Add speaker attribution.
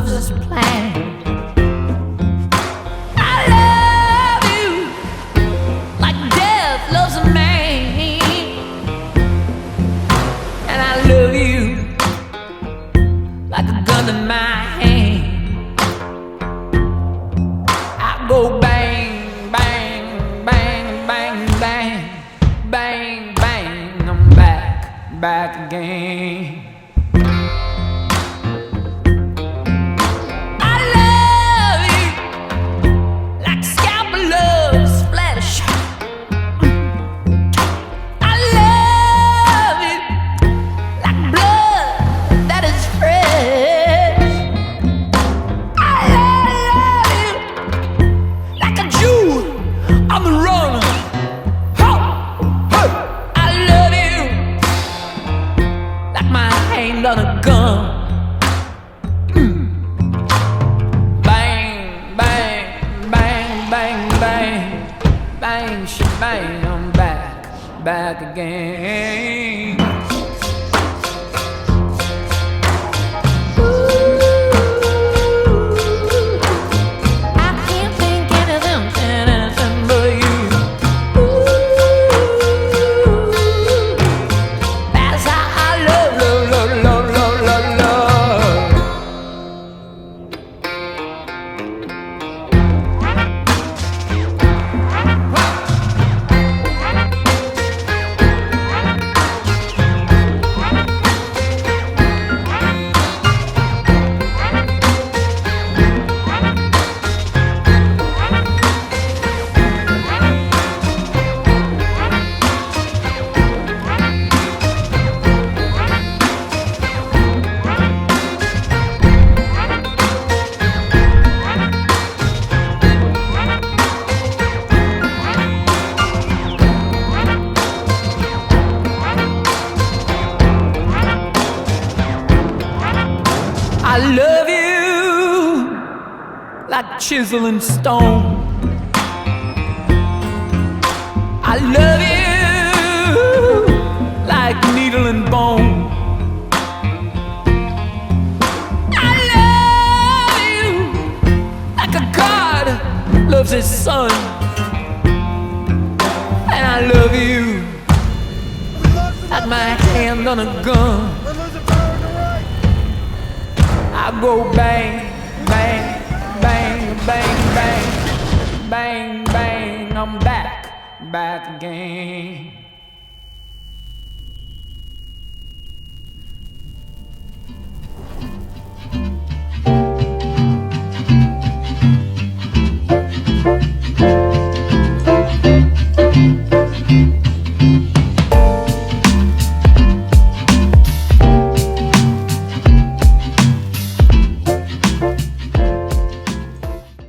Speaker 1: loves his plan. I love you like death loves a man, and I love you like a gun in my hand. I go bang, bang, bang, bang, bang, bang, bang. I'm back again. I love you like scalpel loves flesh. I love you like blood that is fresh. I love you like a Jew on the run. Ho, ho. I love you like my hand on a gun. Bang, bang, bang, bang, bang, bang, shebang. I'm back again. I can't think anything but you. That's how I love, love, love, love, love, love, love. I love you like chisel and stone. I love you like needle and bone. I love you like a god loves his son. And I love you like my hand on a gun. I go bang, bang, bang, bang, bang, bang, bang. I'm back again.